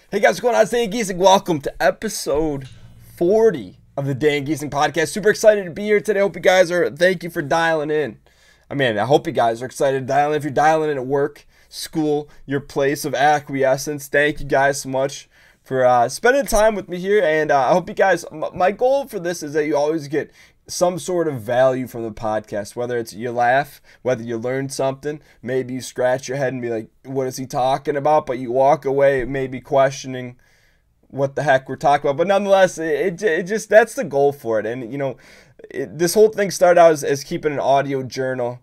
Hey guys, what's going on? It's Dan Gheesling. Welcome to episode 40 of the Dan Gheesling Podcast. Super excited to be here today. Hope you guys are. Thank you for dialing in. I hope you guys are excited to dial in. If you're dialing in at work, school, your place of acquiescence, thank you guys so much for spending time with me here. And I hope you guys, my goal for this is that you always get some sort of value from the podcast, whether it's you laugh, whether you learn something, maybe you scratch your head and be like, what is he talking about? But you walk away maybe questioning what the heck we're talking about. But nonetheless, it just, that's the goal for it. And, this whole thing started out as keeping an audio journal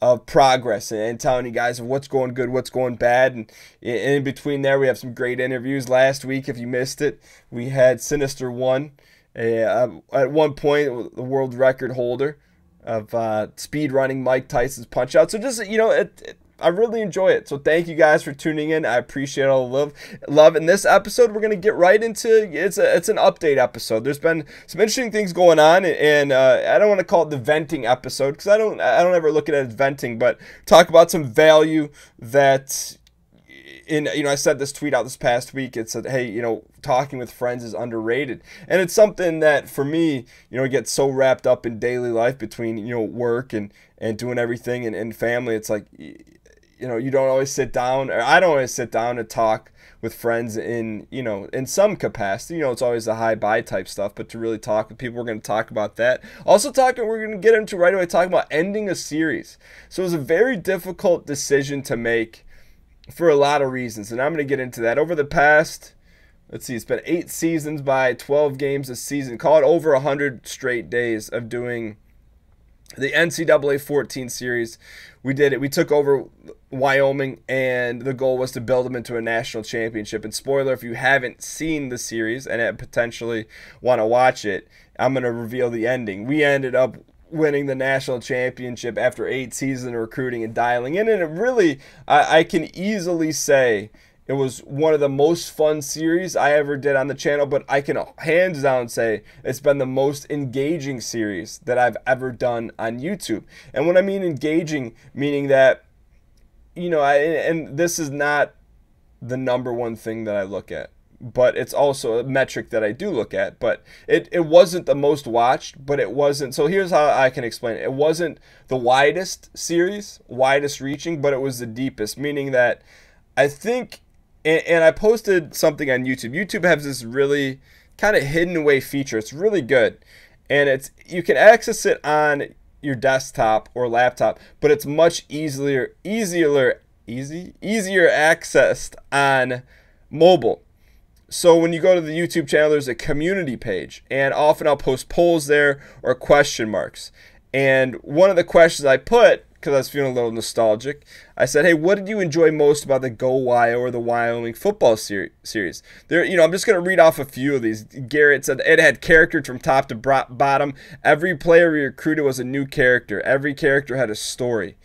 of progress and telling you guys of what's going good, what's going bad. And in between there, we have some great interviews. Last week, if you missed it, we had Sinister One. At one point, the world record holder of speed running Mike Tyson's Punch Out. So just, I really enjoy it. So thank you guys for tuning in. I appreciate all the love. In this episode, we're going to get right into, it's an update episode. There's been some interesting things going on, and I don't want to call it the venting episode because I don't ever look at it as venting, but talk about some value that, I said this tweet out this past week. It said, hey, talking with friends is underrated. And it's something that for me, gets so wrapped up in daily life between, work and doing everything and family. It's like, you don't always sit down, or I don't always sit down and talk with friends in some capacity. It's always the hi bye type stuff, but to really talk with people, we're going to talk about that. Also we're going to get into right away talking about ending a series. So it was a very difficult decision to make for a lot of reasons, and I'm going to get into that. Over the past, it's been 8 seasons by 12 games a season. Call it over 100 straight days of doing the NCAA 14 series. We did it. We took over Wyoming, and the goal was to build them into a national championship. And spoiler, if you haven't seen the series and potentially want to watch it, I'm going to reveal the ending. We ended up winning the national championship after 8 seasons of recruiting and dialing in. And it really, I can easily say it was one of the most fun series I ever did on the channel, but I can hands down say it's been the most engaging series that I've ever done on YouTube. And when I mean engaging, meaning that, and this is not the number one thing that I look at, but it's also a metric that I do look at. But it wasn't the most watched, but it wasn't. So here's how I can explain it. It wasn't the widest series, widest reaching, but it was the deepest, meaning that I think, and I posted something on YouTube. YouTube has this really kind of hidden away feature. It's really good. And you can access it on your desktop or laptop, but it's much easier accessed on mobile. So when you go to the YouTube channel, there's a community page, and often I'll post polls there or question marks. And one of the questions I put, because I was feeling a little nostalgic, I said, hey, what did you enjoy most about the Go Wyo or the Wyoming football series? There, I'm just going to read off a few of these. Garrett said it had character from top to bottom. Every player we recruited was a new character. Every character had a story.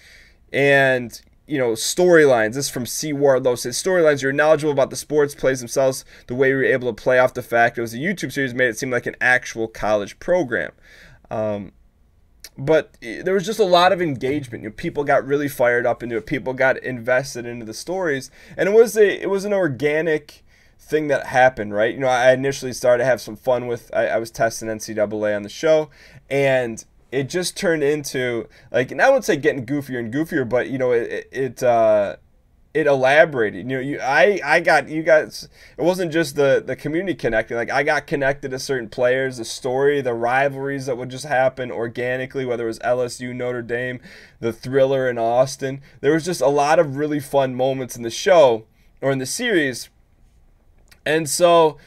And storylines. This is from C. Wardlow. Says storylines. You're knowledgeable about the sports, plays themselves, the way we were able to play off the fact it was a YouTube series made it seem like an actual college program. But there was just a lot of engagement. People got really fired up into it. People got invested into the stories, and it was an organic thing that happened, right? I initially started to have some fun with. I was testing NCAA on the show, and it just turned into, like, and I wouldn't say getting goofier and goofier, but it elaborated. I got you guys. It wasn't just the community connecting. Like, I got connected to certain players, the story, the rivalries that would just happen organically, whether it was LSU, Notre Dame, the Thriller in Austin. There was just a lot of really fun moments in the show or in the series, and so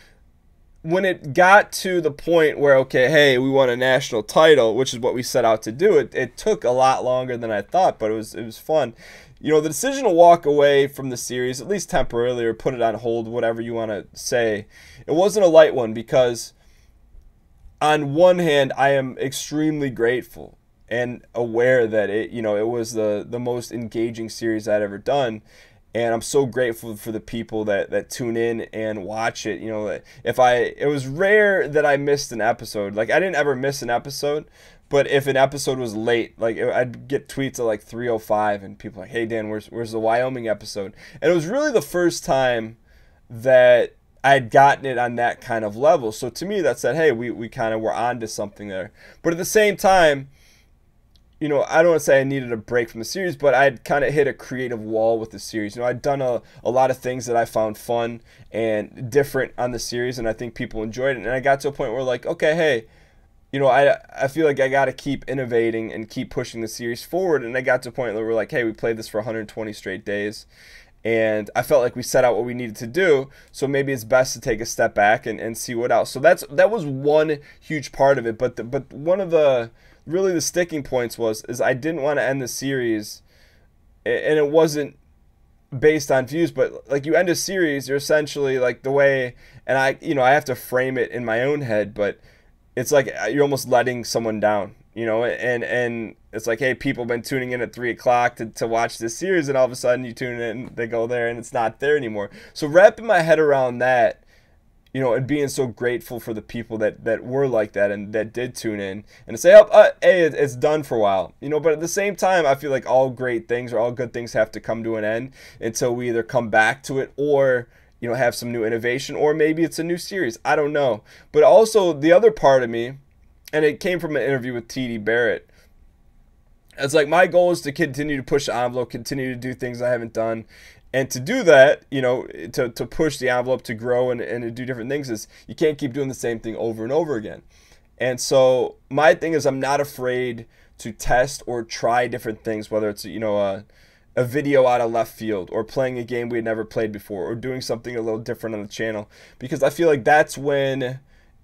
when it got to the point where, okay, hey, we won a national title, which is what we set out to do, it took a lot longer than I thought, but it was fun. The decision to walk away from the series, at least temporarily, or put it on hold, whatever you want to say, it wasn't a light one because on one hand, I am extremely grateful and aware that it was the most engaging series I'd ever done. And I'm so grateful for the people that tune in and watch it. It was rare that I missed an episode. Like, I didn't ever miss an episode, but if an episode was late, like, I'd get tweets at like 3:05, and people like, "Hey Dan, where's the Wyoming episode?" And it was really the first time that I had gotten it on that kind of level. So to me, that said, hey, we kind of were onto something there. But at the same time, I don't want to say I needed a break from the series, but I'd kind of hit a creative wall with the series. I'd done a lot of things that I found fun and different on the series, and I think people enjoyed it. And I got to a point where, like, okay, hey, I feel like I got to keep innovating and keep pushing the series forward. And I got to a point where we're like, hey, we played this for 120 straight days. And I felt like we set out what we needed to do, so maybe it's best to take a step back and see what else. So that was one huge part of it. But one of the really the sticking points is I didn't want to end the series, and it wasn't based on views, but like you end a series, you're essentially like the way, and I have to frame it in my own head, but it's like you're almost letting someone down. And it's like, hey, people have been tuning in at 3 o'clock to watch this series, and all of a sudden you tune in, they go there, and it's not there anymore. So wrapping my head around that, and being so grateful for the people that were like that and that did tune in and say, hey, it's done for a while, But at the same time, I feel like all great things or all good things have to come to an end until we either come back to it or have some new innovation, or maybe it's a new series. I don't know. But also the other part of me, and it came from an interview with TD Barrett. It's like my goal is to continue to push the envelope, continue to do things I haven't done. And to do that, to push the envelope, to grow and to do different things, is you can't keep doing the same thing over and over again. And so my thing is I'm not afraid to test or try different things, whether it's, a video out of left field or playing a game we had never played before or doing something a little different on the channel. Because I feel like that's when...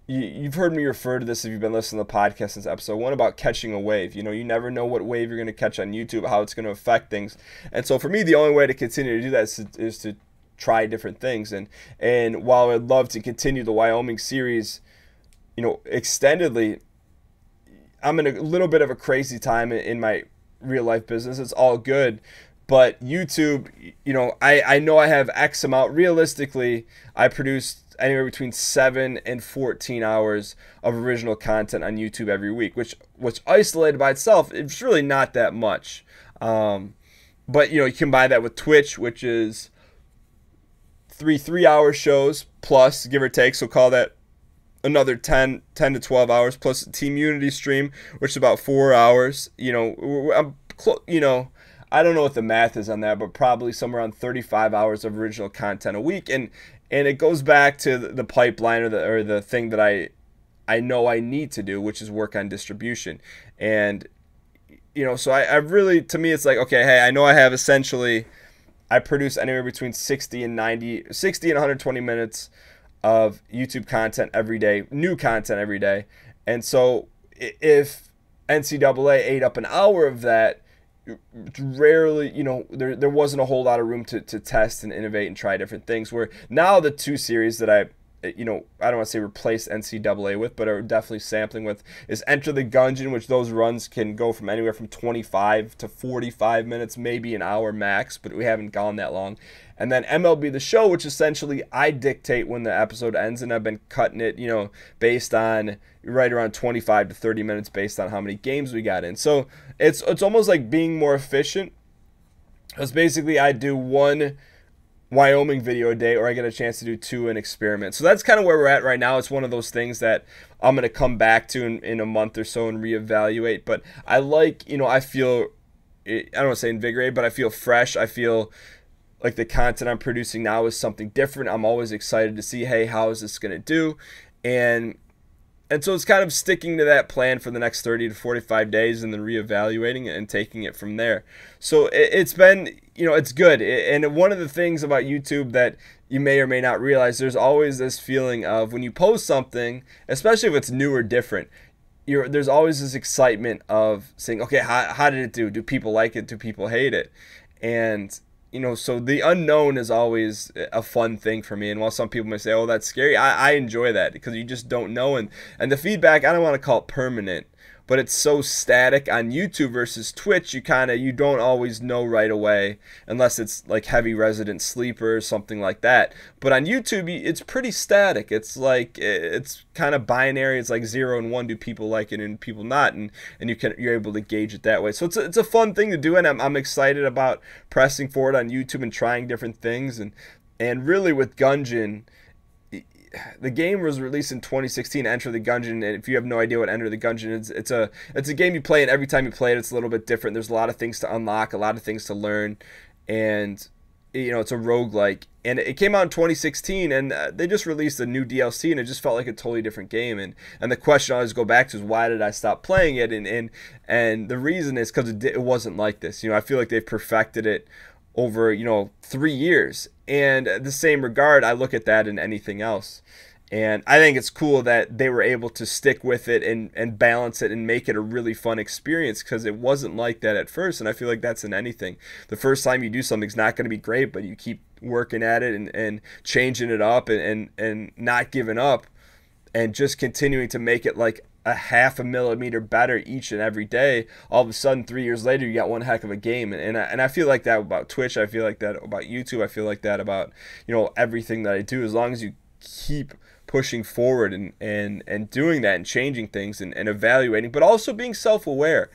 You've heard me refer to this if you've been listening to the podcast since episode 1 about catching a wave. You never know what wave you're going to catch on YouTube, how it's going to affect things. And so for me, the only way to continue to do that is to try different things. And while I'd love to continue the Wyoming series, extendedly, I'm in a little bit of a crazy time in my real life business. It's all good. But YouTube, I know I have X amount. Realistically, I produced anywhere between 7 and 14 hours of original content on YouTube every week, which isolated by itself, it's really not that much. But you combine that with Twitch, which is three-hour shows plus, give or take, so call that another 10 to 12 hours, plus a Team Unity stream, which is about 4 hours. I don't know what the math is on that, but probably somewhere around 35 hours of original content a week. And it goes back to the pipeline or the thing that I know I need to do, which is work on distribution. And, so I really, to me, it's like, okay, hey, I know I have essentially, I produce anywhere between 60 and 120 minutes of YouTube content every day, new content every day. And so if NCAA ate up an hour of that, rarely, there wasn't a whole lot of room to test and innovate and try different things. Where now the two series that I don't want to say replace NCAA with, but are definitely sampling with, is Enter the Gungeon, which those runs can go from anywhere from 25 to 45 minutes, maybe an hour max, but we haven't gone that long. And then MLB The Show, which essentially I dictate when the episode ends, and I've been cutting it, based on right around 25 to 30 minutes based on how many games we got in. So it's almost like being more efficient. Because basically I do one Wyoming video a day, or I get a chance to do 2 in experiment. So that's kind of where we're at right now. It's one of those things that I'm going to come back to in a month or so and reevaluate. But I like, I feel, I don't want to say invigorated, but I feel fresh. I feel like the content I'm producing now is something different. I'm always excited to see, hey, how is this going to do? And so it's kind of sticking to that plan for the next 30 to 45 days and then reevaluating it and taking it from there. So it's been, it's good. And one of the things about YouTube that you may or may not realize, there's always this feeling of when you post something, especially if it's new or different, there's always this excitement of saying, okay, how did it do? Do people like it? Do people hate it? And so the unknown is always a fun thing for me. And while some people may say, oh, that's scary, I enjoy that because you just don't know. And the feedback, I don't want to call it permanent, but it's so static on YouTube versus Twitch. You don't always know right away unless it's like heavy resident sleeper or something like that. But on YouTube, it's pretty static. It's like, it's kind of binary. It's like 0 and 1. Do people like it and people not? And you're able to gauge it that way. So it's a fun thing to do, and I'm excited about pressing forward on YouTube and trying different things. And really with Gungeon, the game was released in 2016, Enter the Gungeon, and if you have no idea what Enter the Gungeon is, it's a game you play, and every time you play it, it's a little bit different. There's a lot of things to unlock, a lot of things to learn, and it's a roguelike. And it came out in 2016, and they just released a new DLC, and it just felt like a totally different game. And the question I always go back to is, why did I stop playing it? And the reason is because it wasn't like this. I feel like they've perfected it over 3 years. And the same regard, I look at that in anything else. And I think it's cool that they were able to stick with it and balance it and make it a really fun experience, because it wasn't like that at first. And I feel like that's in anything. The first time you do something's not going to be great, but you keep working at it and changing it up and not giving up and just continuing to make it like a half a millimeter better each and every day. All of a sudden, 3 years later, you got one heck of a game. And I feel like that about Twitch. I feel like that about YouTube. I feel like that about everything that I do. As long as you keep pushing forward and doing that and changing things and evaluating, but also being self-aware.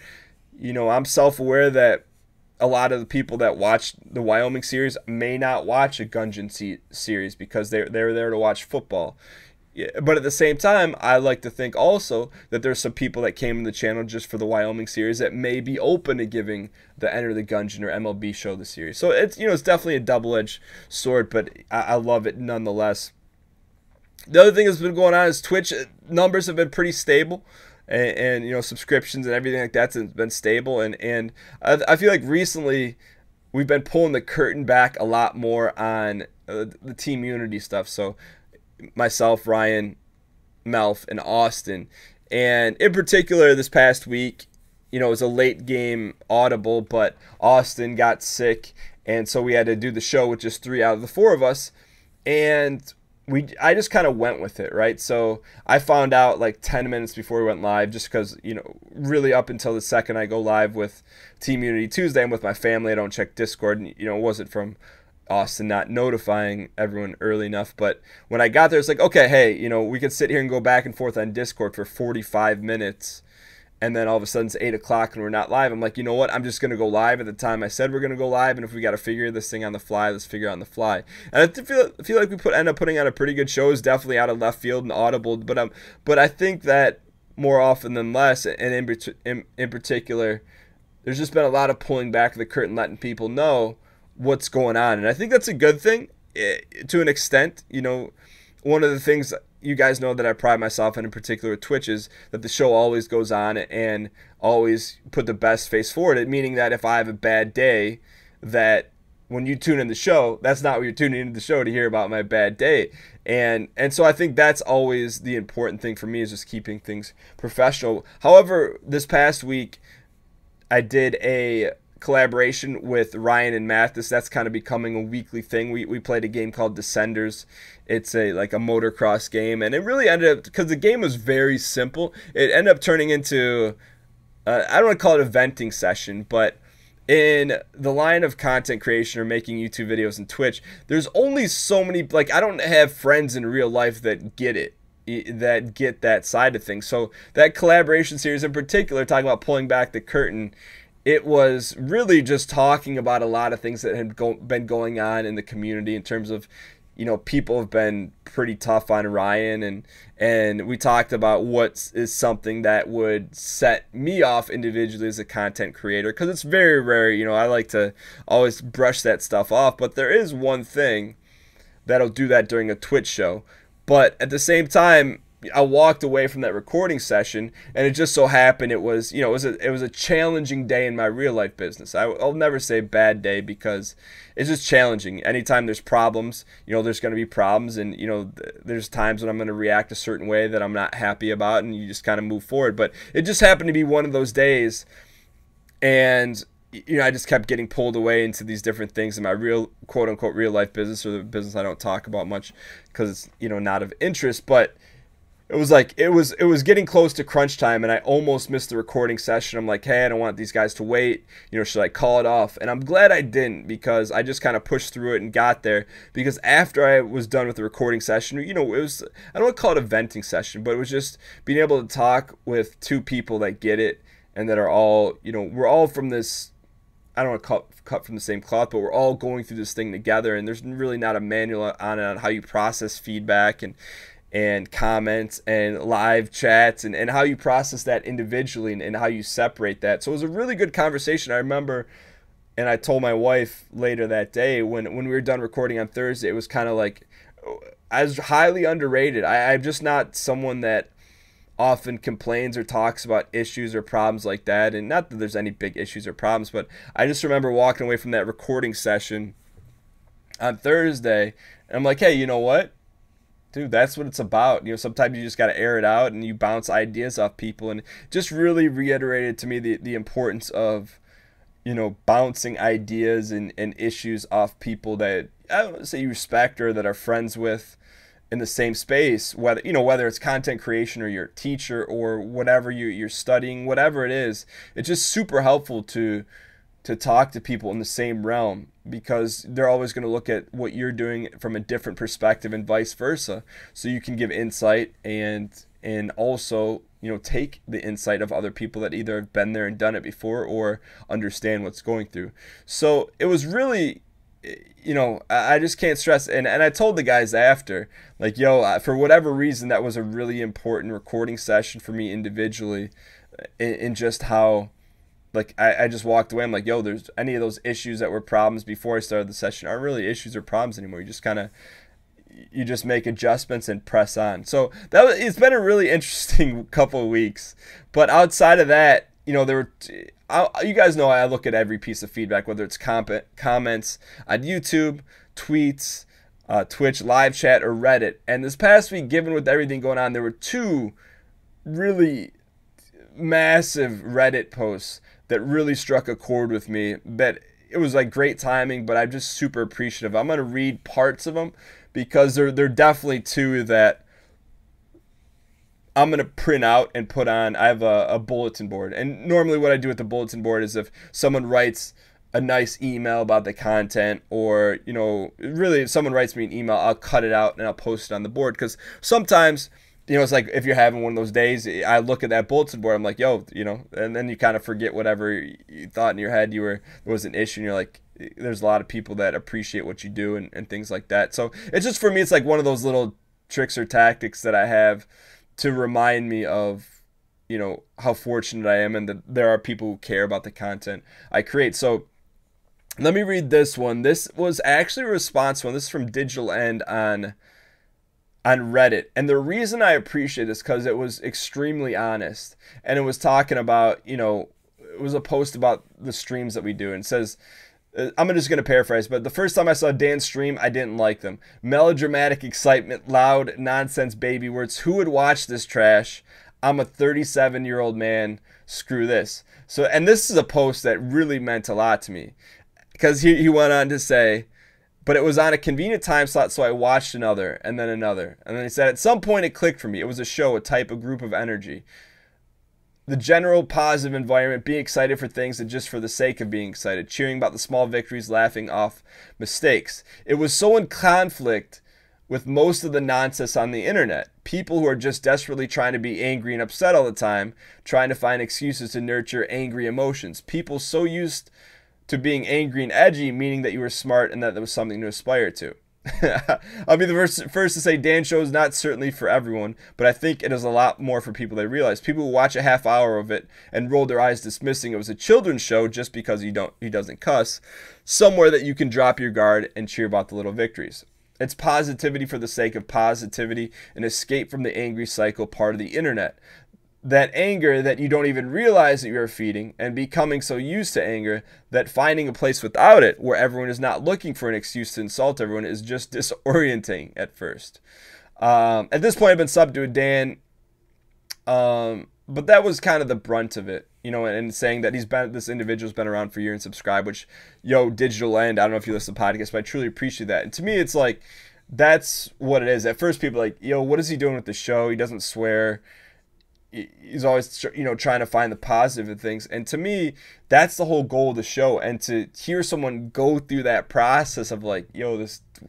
I'm self-aware that a lot of the people that watch the Wyoming series may not watch a Gungeon series because they're there to watch football. Yeah, but at the same time, I like to think also that there's some people that came to the channel just for the Wyoming series that may be open to giving the Enter the Gungeon or MLB show the series. So it's it's definitely a double-edged sword, but I love it nonetheless. The other thing that's been going on is Twitch numbers have been pretty stable, and subscriptions and everything like that's been stable. And I feel like recently we've been pulling the curtain back a lot more on the Team Unity stuff. So myself, Ryan, Melf, and Austin, and in particular this past week, it was a late game audible, but Austin got sick, and so we had to do the show with just 3 out of the 4 of us, and I just kind of went with it, right? So I found out like 10 minutes before we went live, just because, really up until the second I go live with Team Unity Tuesday, I'm with my family. I don't check Discord. And, it wasn't from Austin not notifying everyone early enough. But when I got there, it's like, okay, hey, we could sit here and go back and forth on Discord for 45 minutes. And then all of a sudden it's 8 o'clock and we're not live. I'm like, you know what? I'm just going to go live at the time I said we're going to go live. And if we got to figure this thing on the fly, let's figure it on the fly. And I feel like we end up putting on a pretty good show. It's definitely out of left field and audible. But I think that more often than less, and in particular, there's just been a lot of pulling back the curtain, letting people know what's going on. And I think that's a good thing to an extent. One of the things you guys know that I pride myself in particular with Twitch is that the show always goes on and always put the best face forward. Meaning that if I have a bad day, that when you tune in the show, that's not what you're tuning into the show to hear about my bad day. And so I think that's always the important thing for me, is just keeping things professional. However, this past week I did a collaboration with Ryan and Mathis. That's kind of becoming a weekly thing. We played a game called Descenders. It's like a motocross game, and it really ended up, because the game was very simple, it ended up turning into I don't want to call it a venting session, but in the line of content creation or making YouTube videos and Twitch, there's only so many, like, I don't have friends in real life that get it, that get that side of things. So that collaboration series in particular, talking about pulling back the curtain, it was really just talking about a lot of things that had been going on in the community in terms of, people have been pretty tough on Ryan, and we talked about what is something that would set me off individually as a content creator, because it's very rare. I like to always brush that stuff off, but there is one thing that'll do that during a Twitch show. But at the same time, I walked away from that recording session, and it just so happened it was a challenging day in my real life business. I'll never say bad day, because it's just challenging. Anytime there's problems, there's going to be problems, and there's times when I'm going to react a certain way that I'm not happy about, and you just kind of move forward. But it just happened to be one of those days, and I just kept getting pulled away into these different things in my real, quote unquote, real life business, or the business I don't talk about much because it's not of interest. But it was like it was getting close to crunch time, and I almost missed the recording session. I'm like, hey, I don't want these guys to wait. Should I call it off? And I'm glad I didn't, because I just kind of pushed through it and got there. Because after I was done with the recording session, it was, I don't want to call it a venting session, but it was just being able to talk with 2 people that get it and that are all, we're all from this, I don't want to cut from the same cloth, but we're all going through this thing together, and there's really not a manual on how you process feedback and comments and live chats and how you process that individually and how you separate that. So it was a really good conversation. I remember, and I told my wife later that day when we were done recording on Thursday, it was kind of like, I was highly underrated. I'm just not someone that often complains or talks about issues or problems like that. And not that there's any big issues or problems, but I just remember walking away from that recording session on Thursday, and I'm like, hey, you know what? Dude, that's what it's about. You know, sometimes you just got to air it out and you bounce ideas off people. And just really reiterated to me the importance of, you know, bouncing ideas and issues off people that I don't say you respect or that are friends with in the same space, whether it's content creation or your teacher or whatever you're studying, whatever it is. It's just super helpful to talk to people in the same realm, because they're always going to look at what you're doing from a different perspective and vice versa. So you can give insight and also, you know, take the insight of other people that either have been there and done it before or understand what's going through. So it was really, you know, I just can't stress, and I told the guys after, like, yo, for whatever reason, that was a really important recording session for me individually, in just how, like, I just walked away. I'm like, yo, there's any of those issues that were problems before I started the session aren't really issues or problems anymore. You just make adjustments and press on. So it's been a really interesting couple of weeks. But outside of that, you know, you guys know I look at every piece of feedback, whether it's comments on YouTube, tweets, Twitch, live chat, or Reddit. And this past week, given with everything going on, there were two really massive Reddit posts that really struck a chord with me. That it was like great timing, but I'm just super appreciative. I'm going to read parts of them because they're definitely two that I'm going to print out and put on. I have a bulletin board. And normally what I do with the bulletin board is if someone writes a nice email about the content, or, you know, really if someone writes me an email, I'll cut it out and I'll post it on the board. Because sometimes, you know, it's like if you're having one of those days, I look at that bulletin board, I'm like, yo, you know, and then you kind of forget whatever you thought in your head there was an issue, and you're like, there's a lot of people that appreciate what you do and things like that. So it's just, for me, it's like one of those little tricks or tactics that I have to remind me of, you know, how fortunate I am and that there are people who care about the content I create. So let me read this one. This was actually a response one. This is from Digital End on Reddit. And the reason I appreciate this because it was extremely honest. And it was talking about, you know, it was a post about the streams that we do. And it says, I'm just going to paraphrase, but the first time I saw Dan's stream, I didn't like them. Melodramatic excitement, loud nonsense baby words. Who would watch this trash? I'm a 37-year-old man. Screw this. So, and this is a post that really meant a lot to me, because he went on to say, but it was on a convenient time slot, so I watched another, and then another. And then he said, at some point it clicked for me. It was a show, a type of group of energy. The general positive environment, being excited for things and just for the sake of being excited, cheering about the small victories, laughing off mistakes. It was so in conflict with most of the nonsense on the internet. People who are just desperately trying to be angry and upset all the time, trying to find excuses to nurture angry emotions. People so used to being angry and edgy, meaning that you were smart and that there was something to aspire to. I'll be the first to say Dan show is not certainly for everyone, but I think it is a lot more for people that realize. People who watch a half hour of it and roll their eyes dismissing it was a children's show just because he doesn't cuss. Somewhere that you can drop your guard and cheer about the little victories. It's positivity for the sake of positivity, an escape from the angry cycle part of the internet. That anger that you don't even realize that you're feeding, and becoming so used to anger that finding a place without it where everyone is not looking for an excuse to insult everyone is just disorienting at first. At this point, I've been subbed to a Dan, but that was kind of the brunt of it, you know, and saying that this individual's been around for a year and subscribed, which, yo, Digital End, I don't know if you listen to podcasts, but I truly appreciate that. And to me, it's like, that's what it is. At first, people are like, yo, what is he doing with the show? He doesn't swear. He's always, you know, trying to find the positive in things. And to me, that's the whole goal of the show. And to hear someone go through that process of like, yo,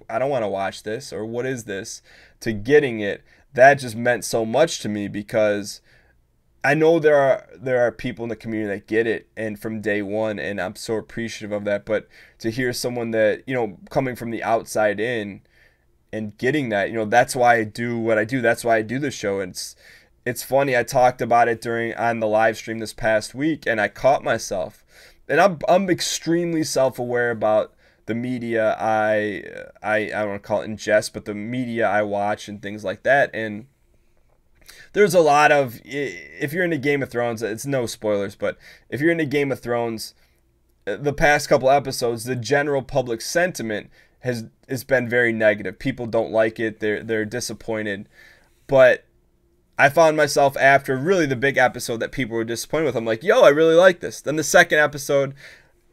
I don't want to watch this, or what is this, to getting it, that just meant so much to me, because I know there are people in the community that get it and from day one, and I'm so appreciative of that. But to hear someone that, coming from the outside in and getting that, that's why I do what I do. That's why I do the show. And it's funny. I talked about it on the live stream this past week, and I caught myself. And I'm extremely self-aware about the media I don't want to call it ingest, but the media I watch and things like that. And there's a lot of, if you're into Game of Thrones, it's no spoilers, but if you're into Game of Thrones, the past couple episodes, the general public sentiment has been very negative. People don't like it. They're disappointed. But I found myself after really the big episode that people were disappointed with. I'm like, yo, I really like this. Then the second episode,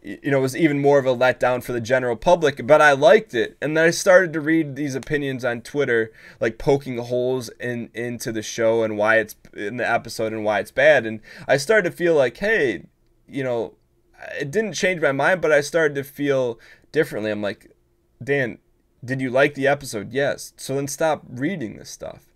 was even more of a letdown for the general public, but I liked it. And then I started to read these opinions on Twitter, like poking holes into the show and why it's in the episode and why it's bad. And I started to feel like, hey, it didn't change my mind, but I started to feel differently. I'm like, Dan, did you like the episode? Yes. So then stop reading this stuff.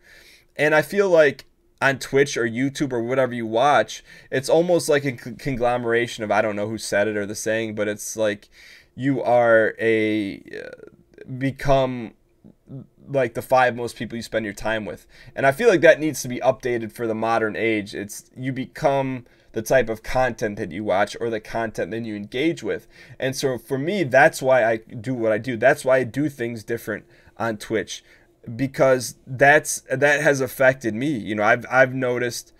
And I feel like on Twitch or YouTube or whatever you watch, it's almost like a conglomeration of, I don't know who said it or the saying, but it's like you are become like the 5 most people you spend your time with. And I feel like that needs to be updated for the modern age. It's you become the type of content that you watch or the content that you engage with. And so for me, that's why I do what I do. That's why I do things different on Twitch, because that has affected me. I've noticed,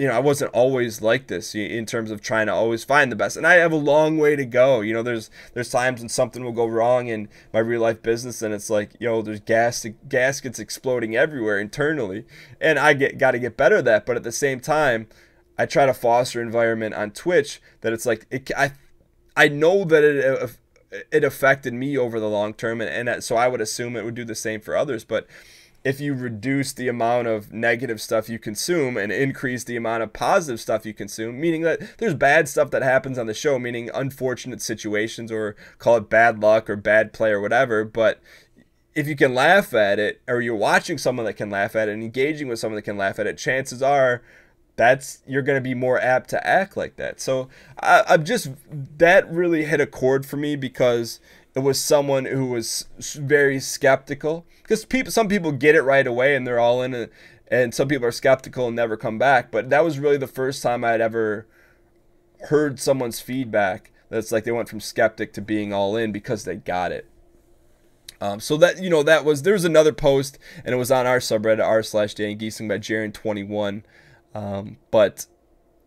I wasn't always like this in terms of trying to always find the best, and I have a long way to go. There's times when something will go wrong in my real life business, and it's like, there's gaskets exploding everywhere internally, and I got to get better at that. But at the same time, I try to foster an environment on Twitch that it's like I know that it affected me over the long term, and so I would assume it would do the same for others. But if you reduce the amount of negative stuff you consume and increase the amount of positive stuff you consume, meaning that there's bad stuff that happens on the show, meaning unfortunate situations, or call it bad luck or bad play or whatever, but if you can laugh at it, or you're watching someone that can laugh at it and engaging with someone that can laugh at it, chances are you're going to be more apt to act like that. So that really hit a chord for me, because it was someone who was very skeptical. Because some people get it right away and they're all in it, and some people are skeptical and never come back. But that was really the first time I'd ever heard someone's feedback that's like they went from skeptic to being all in because they got it. So that, there was another post, and it was on our subreddit, r/Dan Gheesling by Jaren21. But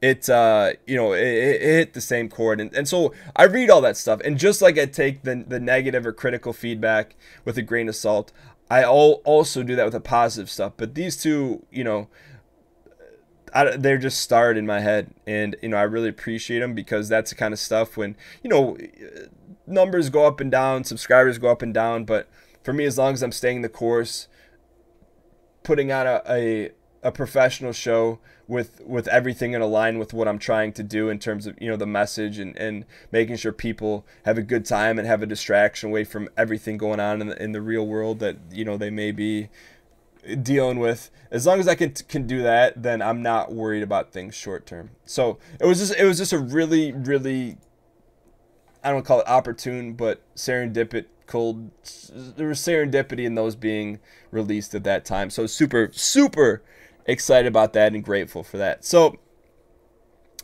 it hit the same chord. And so I read all that stuff, and just like I take the negative or critical feedback with a grain of salt, I also do that with the positive stuff. But these two, they're just starred in my head, and I really appreciate them, because that's the kind of stuff when numbers go up and down, subscribers go up and down, but for me, as long as I'm staying the course, putting out a professional show with everything in line with what I'm trying to do in terms of the message, and making sure people have a good time and have a distraction away from everything going on in the real world that they may be dealing with. As long as I can do that, then I'm not worried about things short term. So it was just a really, really, I don't call it opportune, but there was serendipity in those being released at that time. So super, super excited about that and grateful for that. So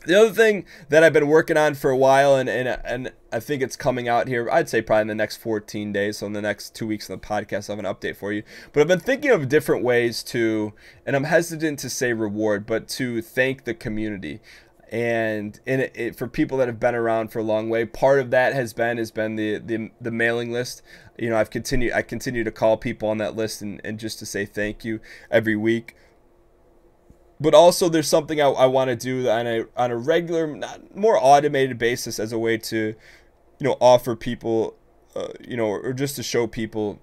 the other thing that I've been working on for a while, and I think it's coming out here, I'd say probably in the next 14 days, so in the next 2 weeks on the podcast, I'll have an update for you. But I've been thinking of different ways to, and I'm hesitant to say reward, but to thank the community. And for people that have been around for a long way, part of that has been the mailing list. I continue to call people on that list and just to say thank you every week. But also there's something I want to do on a regular, more automated basis, as a way to, offer people, or just to show people,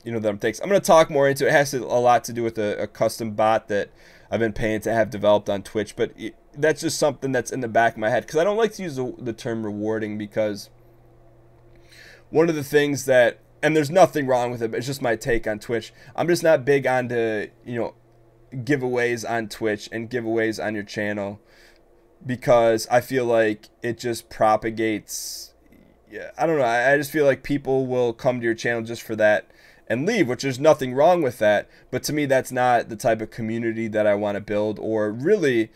that I'm thanks. I'm going to talk more into it. It has a lot to do with a custom bot that I've been paying to have developed on Twitch. But that's just something that's in the back of my head, because I don't like to use the term rewarding, because one of the things that, and there's nothing wrong with it, but it's just my take on Twitch, I'm just not big on giveaways on Twitch and giveaways on your channel, because I feel like it just propagates. Yeah, I don't know. I just feel like people will come to your channel just for that and leave, which there's nothing wrong with that. But to me, that's not the type of community that I want to build, or really,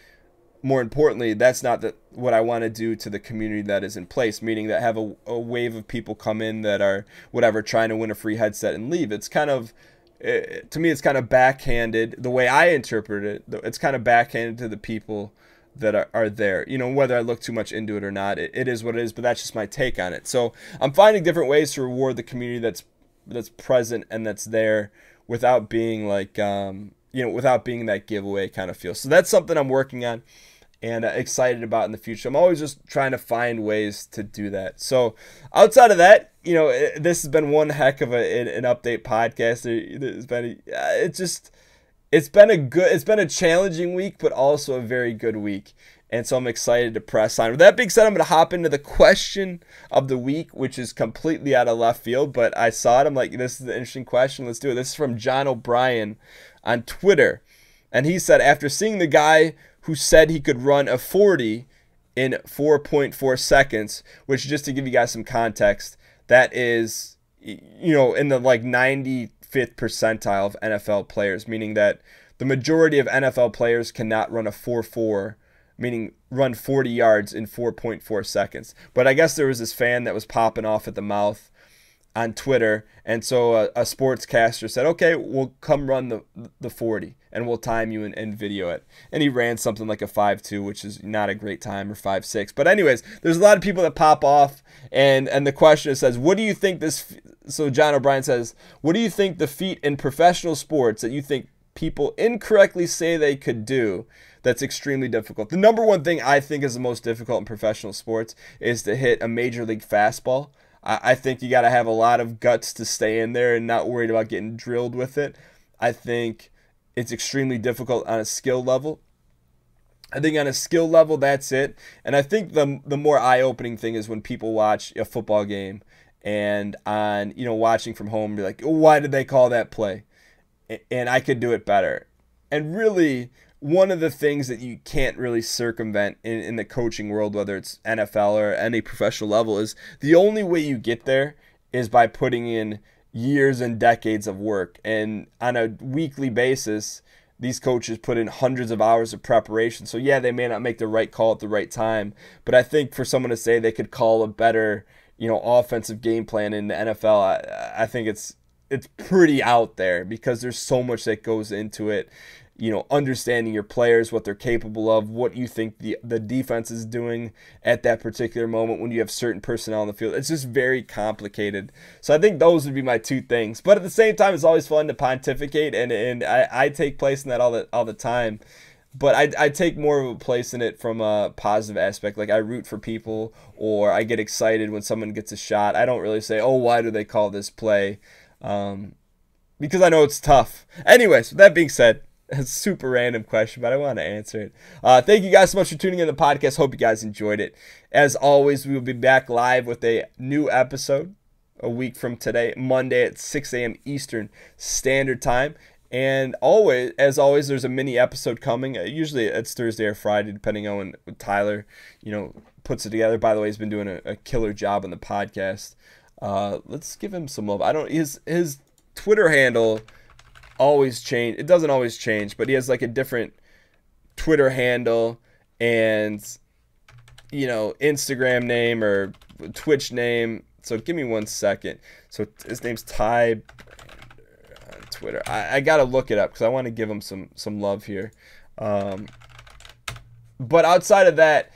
more importantly, that's not what I want to do to the community that is in place, meaning that have a wave of people come in that are whatever, trying to win a free headset and leave. It's kind of, to me, it's kind of backhanded. The way I interpret it, it's kind of backhanded to the people that are there. You know, whether I look too much into it or not, it is what it is, but that's just my take on it. So I'm finding different ways to reward the community that's present and that's there, without being like, without being that giveaway kind of feel. So that's something I'm working on and excited about in the future. I'm always just trying to find ways to do that. So outside of that, this has been one heck of an update podcast. It's been a challenging week, but also a very good week. And so I'm excited to press on. With that being said, I'm going to hop into the question of the week, which is completely out of left field, but I saw it. I'm like, this is an interesting question. Let's do it. This is from John O'Brien on Twitter. And he said, after seeing the guy who said he could run a 40 in 4.4 seconds, which, just to give you guys some context, that is, in the like 95th percentile of NFL players, meaning that the majority of NFL players cannot run a 4.4, meaning run 40 yards in 4.4 seconds. But I guess there was this fan that was popping off at the mouth on Twitter, and so a sportscaster said, okay, we'll come run the 40 and we'll time you and video it. And he ran something like a 5.2, which is not a great time, or 5.6. But anyways, there's a lot of people that pop off, and the question says, what do you think this, so John O'Brien says, what do you think the feat in professional sports that you think people incorrectly say they could do that's extremely difficult? The number one thing I think is the most difficult in professional sports is to hit a major league fastball. I think you got to have a lot of guts to stay in there and not worried about getting drilled with it. I think it's extremely difficult on a skill level. I think on a skill level, that's it. And I think the more eye-opening thing is when people watch a football game and on, watching from home, be like, oh, why did they call that play? And I could do it better. And really, one of the things that you can't really circumvent in the coaching world, whether it's NFL or any professional level, is the only way you get there is by putting in years and decades of work. And on a weekly basis, these coaches put in hundreds of hours of preparation. So yeah, they may not make the right call at the right time, but I think for someone to say they could call a better, offensive game plan in the NFL, I think it's pretty out there, because there's so much that goes into it. Understanding your players, what they're capable of, what you think the defense is doing at that particular moment when you have certain personnel on the field. It's just very complicated. So I think those would be my two things. But at the same time, it's always fun to pontificate, and I take place in that all the time. But I take more of a place in it from a positive aspect. Like, I root for people, or I get excited when someone gets a shot. I don't really say, oh, why do they call this play? Because I know it's tough. Anyways, with that being said, a super random question, but I want to answer it. Thank you guys so much for tuning in to the podcast. Hope you guys enjoyed it. As always, we will be back live with a new episode a week from today, Monday at 6 a.m. Eastern Standard Time. And as always, there's a mini episode coming. Usually it's Thursday or Friday, depending on when Tyler, puts it together. By the way, he's been doing a killer job on the podcast. Let's give him some love. His Twitter handle always change. It doesn't always change, but he has like a different Twitter handle and Instagram name or Twitch name. So give me 1 second. So his name's Ty on Twitter. I gotta look it up because I want to give him some love here. But outside of that,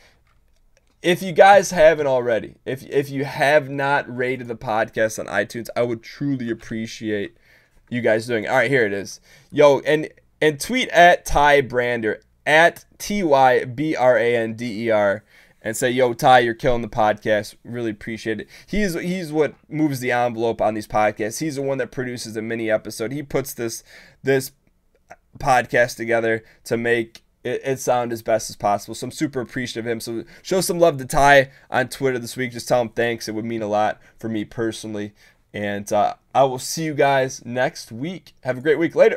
if you guys haven't already, if you have not rated the podcast on iTunes, I would truly appreciate you guys doing it. All right, here it is. Yo, and tweet at Ty Brander, at TYBRANDER, and say, yo, Ty, you're killing the podcast. Really appreciate it. He's what moves the envelope on these podcasts. He's the one that produces a mini episode. He puts this podcast together to make it sound as best as possible. So I'm super appreciative of him. So show some love to Ty on Twitter this week. Just tell him thanks. It would mean a lot for me personally. And I will see you guys next week. Have a great week. Later.